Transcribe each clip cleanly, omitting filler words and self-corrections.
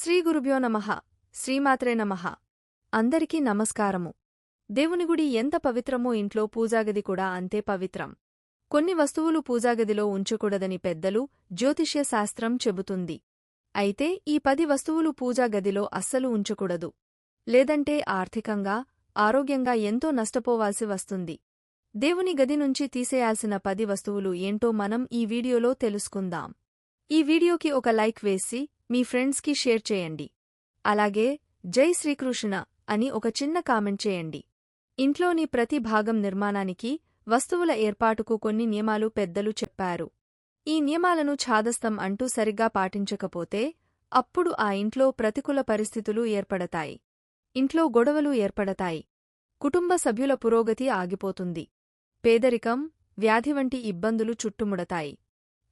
శ్రీ గురుభ్యో నమః. శ్రీమాత్రే నమః. అందరికీ నమస్కారము. దేవుని గుడి ఎంత పవిత్రమో ఇంట్లో పూజాగది కూడా అంతే పవిత్రం. కొన్ని వస్తువులు పూజాగదిలో ఉంచకూడదని పెద్దలు, జ్యోతిష్య శాస్త్రం చెబుతుంది. అయితే ఈ 10 వస్తువులు పూజాగదిలో అస్సలు ఉంచకూడదు. లేదంటే ఆర్థికంగా, ఆరోగ్యంగా ఎంతో నష్టపోవాల్సి వస్తుంది. దేవుని గది నుంచి తీసేయాల్సిన 10 వస్తువులు ఏంటో మనం ఈ వీడియోలో తెలుసుకుందాం. ఈ వీడియోకి ఒక లైక్ వేసి మీ ఫ్రెండ్స్కి షేర్ చేయండి. అలాగే జై శ్రీకృష్ణ అని ఒక చిన్న కామెంట్ చేయండి. ఇంట్లోని ప్రతి భాగం నిర్మాణానికి, వస్తువుల ఏర్పాటుకు కొన్ని నియమాలు పెద్దలు చెప్పారు. ఈ నియమాలను ఛాదస్తం అంటూ సరిగ్గా పాటించకపోతే అప్పుడు ఆ ఇంట్లో ప్రతికూల పరిస్థితులు ఏర్పడతాయి. ఇంట్లో గొడవలు ఏర్పడతాయి. కుటుంబ సభ్యుల పురోగతి ఆగిపోతుంది. పేదరికం, వ్యాధి వంటి ఇబ్బందులు చుట్టుముడతాయి.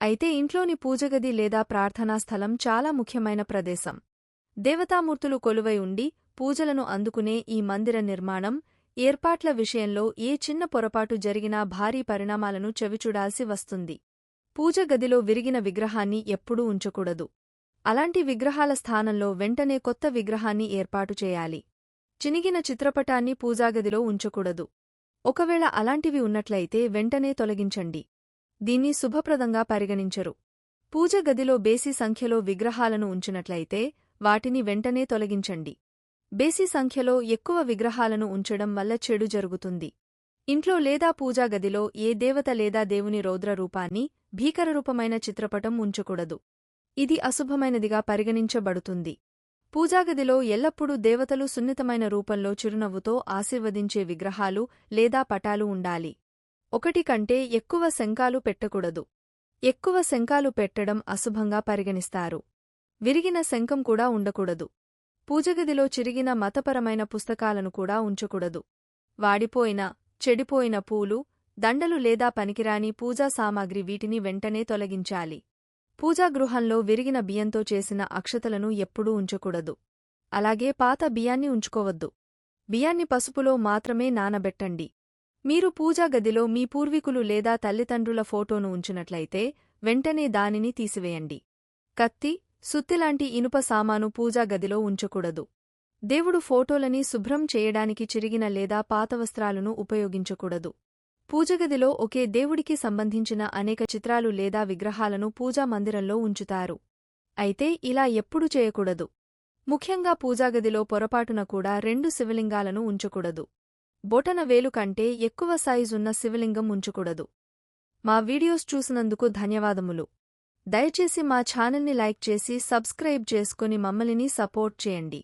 అయితే ఇంట్లోని పూజగది లేదా ప్రార్థనా స్థలం చాలా ముఖ్యమైన ప్రదేశం. దేవతామూర్తులు కొలువై ఉండి పూజలను అందుకునే ఈ మందిర నిర్మాణం, ఏర్పాట్ల విషయంలో ఏ చిన్న పొరపాటు జరిగినా భారీ పరిణామాలను చవిచూడాల్సి వస్తుంది. పూజగదిలో విరిగిన విగ్రహాన్ని ఎప్పుడూ ఉంచకూడదు. అలాంటి విగ్రహాల స్థానంలో వెంటనే కొత్త విగ్రహాన్ని ఏర్పాటు చేయాలి. చినిగిన చిత్రపటాన్ని పూజాగదిలో ఉంచకూడదు. ఒకవేళ అలాంటివి ఉన్నట్లయితే వెంటనే తొలగించండి. దీన్ని శుభప్రదంగా పరిగణించరు. పూజగదిలో బేసి సంఖ్యలో విగ్రహాలను ఉంచినట్లయితే వాటిని వెంటనే తొలగించండి. బేసి సంఖ్యలో ఎక్కువ విగ్రహాలను ఉంచడం వల్ల చెడు జరుగుతుంది. ఇంట్లో లేదా పూజాగదిలో ఏ దేవత లేదా దేవుని రౌద్ర రూపాన్ని, భీకరరూపమైన చిత్రపటం ఉంచకూడదు. ఇది అశుభమైనదిగా పరిగణించబడుతుంది. పూజాగదిలో ఎల్లప్పుడూ దేవతలు సున్నితమైన రూపంలో చిరునవ్వుతో ఆశీర్వదించే విగ్రహాలు లేదా పటాలు ఉండాలి. 1 కంటే ఎక్కువ శంఖాలు పెట్టకూడదు. ఎక్కువ శంఖాలు పెట్టడం అశుభంగా పరిగణిస్తారు. విరిగిన శంఖం కూడా ఉండకూడదు. పూజగదిలో చిరిగిన మతపరమైన పుస్తకాలను కూడా ఉంచకూడదు. వాడిపోయిన, చెడిపోయిన పూలు, దండలు లేదా పనికిరాని పూజా సామాగ్రి వీటిని వెంటనే తొలగించాలి. పూజాగృహంలో విరిగిన బియ్యంతో చేసిన అక్షతలను ఎప్పుడూ ఉంచకూడదు. అలాగే పాత బియ్యాన్ని ఉంచుకోవద్దు. బియ్యాన్ని పసుపులో మాత్రమే నానబెట్టండి. మీరు పూజాగదిలో మీ పూర్వీకులు లేదా తల్లిదండ్రుల ఫోటోను ఉంచినట్లయితే వెంటనే దానిని తీసివేయండి. కత్తి, సుత్తిలాంటి ఇనుప సామాను పూజాగదిలో ఉంచకూడదు. దేవుడు ఫోటోలని శుభ్రం చేయడానికి చిరిగిన లేదా పాత వస్త్రాలను ఉపయోగించకూడదు. పూజగదిలో ఒకే దేవుడికి సంబంధించిన అనేక చిత్రాలు లేదా విగ్రహాలను పూజా మందిరంలో ఉంచుతారు. అయితే ఇలా ఎప్పుడూ చేయకూడదు. ముఖ్యంగా పూజాగదిలో పొరపాటున కూడా 2 శివలింగాలను ఉంచకూడదు. బొటన వేలు కంటే ఎక్కువ సైజున్న శివలింగం ఉంచకూడదు. మా వీడియోస్ చూసినందుకు ధన్యవాదములు. దయచేసి మా ఛానల్ని లైక్ చేసి సబ్స్క్రైబ్ చేసుకుని మమ్మల్ని సపోర్ట్ చేయండి.